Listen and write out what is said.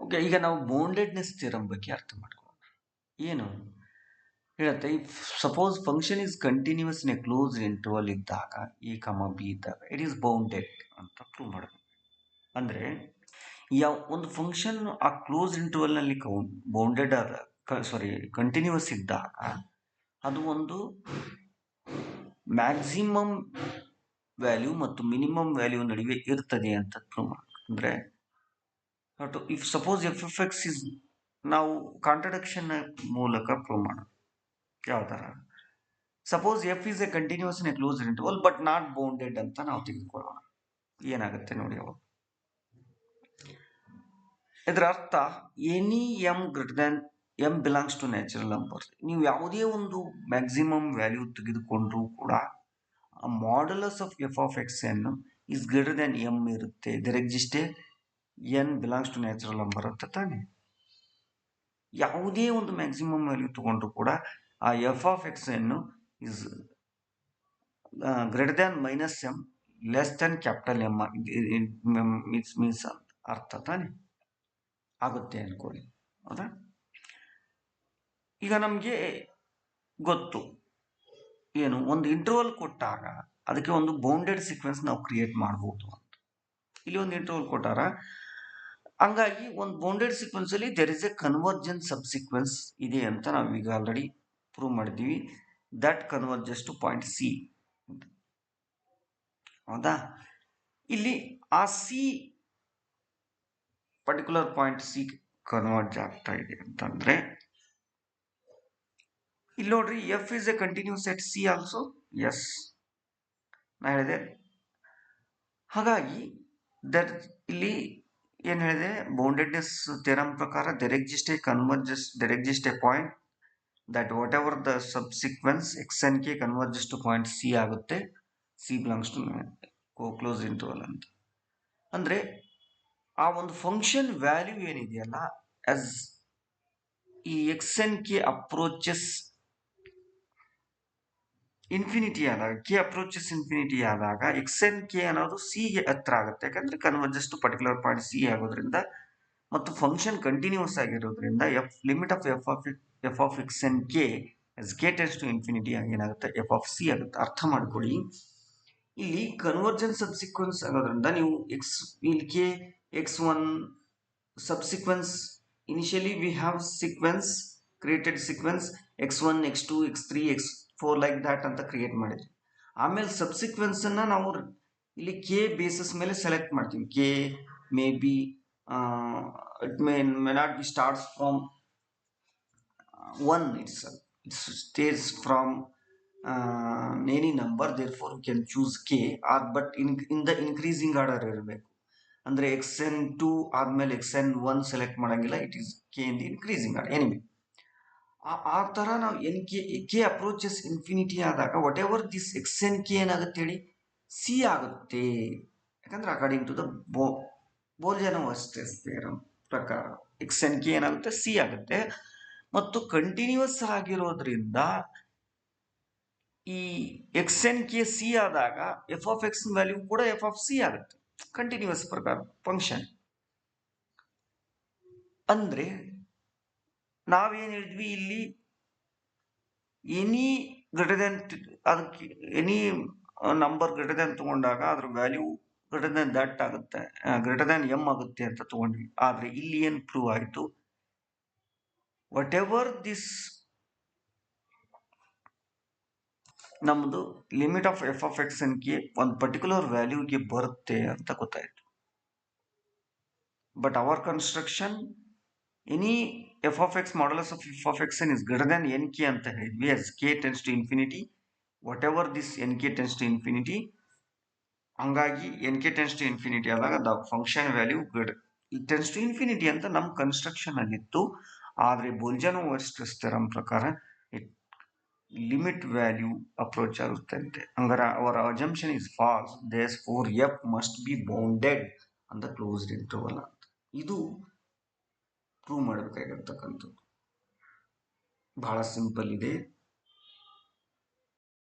Okay, ಈಗ ನಾವು ಬೌಂಡೆಡ್ನೆಸ್ theorem ಬಗ್ಗೆ ಅರ್ಥ ಮಾಡ್ಕೊಳ್ಳೋಣ. ಏನು ಹೇಳುತ್ತೆ, if suppose function is continuous in a close interval ಇದ್ದಾಗ ಎ ಕಮ ಬಿ ಇದ್ದಾಗ ಇಟ್ ಈಸ್ ಬೌಂಡೆಡ್ ಅಂತ ಪ್ರೂವ್ ಮಾಡಬೇಕು. ಅಂದರೆ ಯಾವ ಒಂದು ಫಂಕ್ಷನ್ ಆ ಕ್ಲೋಸ್ ಇಂಟರ್ವಲ್ನಲ್ಲಿ ಬೌಂಡೆಡ್ ಕಂಟಿನ್ಯೂಸ್ ಇದ್ದಾಗ ಅದು ಒಂದು ಮ್ಯಾಕ್ಸಿಮಮ್ ವ್ಯಾಲ್ಯೂ ಮತ್ತು ಮಿನಿಮಮ್ ವ್ಯಾಲ್ಯೂ ನಡುವೆ ಇರ್ತದೆ ಅಂತ ಪ್ರೂವ್ ಮಾಡಬೇಕು. ಅಂದರೆ if suppose f f x is, ನಾವು ಕಾಂಟ್ರಡಕ್ಷನ್ ಮೂಲಕ ಪ್ರೂವ್ ಮಾಡೋಣ. ಯಾವ ಥರ? Suppose f is a continuous in a close interval but not bounded ಅಂತ ನಾವು ತೆಗೆದುಕೊಳ್ಳೋಣ. ಏನಾಗುತ್ತೆ ನೋಡಿ ಅವಾಗ. ಇದರ ಅರ್ಥ any m greater than m belongs to natural number. ನೀವು ಯಾವುದೇ ಒಂದು ಮ್ಯಾಕ್ಸಿಮಮ್ ವ್ಯಾಲ್ಯೂ ತೆಗೆದುಕೊಂಡ್ರೂ ಕೂಡ ಆ modulus of f of x n is greater than M ಇರುತ್ತೆ. There exist n belongs to natural number ಅಂತ ತಾನೆ. ಯಾವುದೇ ಒಂದು ಮ್ಯಾಕ್ಸಿಮಮ್ ವ್ಯಾಲ್ಯೂ ತಗೊಂಡ್ರು ಕೂಡ ಆ ಎಫ್ ಆಫ್ ಎಕ್ಸ್ ಎನ್ನು is greater than minus M less than capital M means ಅರ್ಥ ತಾನೆ ಆಗುತ್ತೆ ಅನ್ಕೊಳ್ಳಿ. ಹೌದಾ? ಈಗ ನಮಗೆ ಗೊತ್ತು ಏನು, ಒಂದು ಇಂಟರ್ವಲ್ ಕೊಟ್ಟಾಗ ಅದಕ್ಕೆ ಒಂದು ಬೌಂಡೆಡ್ ಸೀಕ್ವೆನ್ಸ್ ನಾವು ಕ್ರಿಯೇಟ್ ಮಾಡ್ಬೋದು ಅಂತ. ಇಲ್ಲಿ ಒಂದು ಇಂಟರ್ವಲ್ ಕೊಟ್ಟಾರ, ಹಂಗಾಗಿ ಒಂದು ಬೌಂಡೆಡ್ ಸೀಕ್ವೆನ್ಸ್ ಅಲ್ಲಿ there is a convergence subsequence ಇದೆ ಅಂತ ನಾವು ಈಗ ಆಲ್ರೆಡಿ ಪ್ರೂವ್ ಮಾಡಿದ್ದೀವಿ. That converges to point C. ಹೌದಾ? ಇಲ್ಲಿ ಆ C particular point C converge ಆಗ್ತಾ ಇದೆ ಅಂತಂದ್ರೆ ಇಲ್ಲಿ ನೋಡ್ರಿ, f is a continuous at C also. Yes, ನಾ ಹೇಳಿದೆ. ಹಾಗಾಗಿ ಇಲ್ಲಿ ಏನ್ ಹೇಳಿದೆ, ಬೌಂಡೆಡ್ನೆಸ್ ಥಿಯರಮ್ ಪ್ರಕಾರ there exist a point that whatever the subsequence x n k converges to point C ಆಗುತ್ತೆ. C belongs to close interval ಅಂತ. ಅಂದ್ರೆ ಆ ಒಂದು ಫಂಕ್ಷನ್ ವ್ಯಾಲ್ಯೂ ಏನಿದೆಯಲ್ಲ, ಆಸ್ ಈ X n K approaches infinity ಆದಾಗ, K approaches infinity ಆದಾಗ X n K ಅನ್ನೋದು ಸಿ ಗೆ ಹತ್ರ ಆಗುತ್ತೆ. ಯಾಕಂದ್ರೆ converges to particular point C ಆಗೋದ್ರಿಂದ ಮತ್ತು ಫಂಕ್ಷನ್ ಕಂಟಿನ್ಯೂಸ್ ಆಗಿರೋದ್ರಿಂದ limit of f of x n K S k tends to infinity ಏನಾಗುತ್ತೆ, ಎಫ್ ಆಫ್ ಸಿ ಆಗುತ್ತೆ. ಅರ್ಥ ಮಾಡ್ಕೊಳ್ಳಿ, ಇಲ್ಲಿ ಕನ್ವರ್ಜೆನ್ಸ್ ಸಬ್ಸಿಕ್ವೆನ್ಸ್ ಆಗೋದ್ರಿಂದ ನೀವು ಇಲ್ಲಿ K X one subsequence, initially we have sequence created sequence x1 x2 x3 x4 like that ಅಂತ create ಮಾಡಿದ್ವಿ. ಆಮೇಲೆ ಸಬ್ಸಿಕ್ವೆನ್ಸ್ ಅನ್ನ ನಾವು ಇಲ್ಲಿ ಕೆ ಬೇಸಿಸ್ ಮೇಲೆ ಸೆಲೆಕ್ಟ್ ಮಾಡ್ತೀವಿ. K may be it may not be starts from 1 itself, it stays from any number, therefore we can choose k, or but in the increasing order ಇರಬೇಕು. ಅಂದ್ರೆ xn2 ಆದ್ಮೇಲೆ xn1 select ಮಾಡಂಗಿಲ್ಲ, it is K in the increasing order. Anyway, ಆ ತರ ನಾವು N K approaches infinity ಆದಾಗ what ever this X n K ಏನಾಗುತ್ತೆ ಹೇಳಿ, ಸಿ ಆಗುತ್ತೆ. ಯಾಕಂದ್ರೆ ಅಕಾರ್ಡಿಂಗ್ ಟು ದ ಬೋಲ್ಜಾನೋವ್-ಸ್ಟ್ರೆಸ್ ಥಿಯರಮ್ ಪ್ರಕಾರ ಎಕ್ಸ್ ಎನ್ ಕೆ ಏನಾಗುತ್ತೆ, ಸಿ ಆಗುತ್ತೆ. ಮತ್ತು ಕಂಟಿನ್ಯೂಸ್ ಆಗಿರೋದ್ರಿಂದ ಈ ಎಕ್ಸ್ ಎನ್ ಕೆ ಸಿ ಆದಾಗ ಎಫ್ ಆಫ್ ಎಕ್ಸ್ ವ್ಯಾಲ್ಯೂ ಕೂಡ ಎಫ್ ಆಫ್ ಸಿ ಆಗುತ್ತೆ, ಕಂಟಿನ್ಯೂಸ್ ಪ್ರಕಾರ ಫಂಕ್ಷನ್. ಅಂದ್ರೆ ನಾವೇನ್ ಹೇಳಿದ್ವಿ, ಇಲ್ಲಿ ಎನಿ ಗ್ರೇಟರ್ ದೆನ್, ಅದಕ್ಕೆ ಎನಿ ನಂಬರ್ ಗ್ರೇಟರ್ ದೆನ್ ತಗೊಂಡಾಗ ಅದ್ರ ವ್ಯಾಲ್ಯೂ ಗ್ರೇಟರ್ ದೆನ್ ದಟ್ ಆಗುತ್ತೆ, ಗ್ರೇಟರ್ ದೆನ್ ಎಮ್ ಆಗುತ್ತೆ ಅಂತ ತಗೊಂಡ್ವಿ. ಆದ್ರೆ ಇಲ್ಲಿ ಏನ್ ಪ್ರೂವ್ ಆಯ್ತು, ವಾಟ್ ಎವರ್ ದಿಸ್ ನಮ್ದು limit of f of x n k ಒಂದು ಪರ್ಟಿಕ್ಯುಲರ್ ವ್ಯಾಲ್ಯೂಗೆ ಬರುತ್ತೆ ಅಂತ ಗೊತ್ತಾಯ್ತು. But our construction any f of x modulus of f of x n is greater than n k ಅಂತ ಹೇಳಿದ್ವಿ. As k tends to infinity, whatever this N k tends to infinity. ಹಂಗಾಗಿ n k tends to infinity ಆದಾಗ the function value tends to infinity ಅಂತ ನಮ್ಮ construction ಅಲ್ಲಿತ್ತು. ಆದ್ರೆ Bolzano Weierstrass theorem ಪ್ರಕಾರ limit value approach ಆಗುತ್ತೆ ಅಂತೆ. ಹಂಗಾರೆ ಅವರ assumption is false, therefore f must be bounded ಅಂತ ಕ್ಲೋಸ್ಡ್ ಇಂಟರ್ವಲ್ ಅಂತ. ಇದು ಪ್ರೂವ್ ಮಾಡಬೇಕಾಗಿರ್ತಕ್ಕಂಥದ್ದು. ಬಹಳ ಸಿಂಪಲ್ ಇದೆ.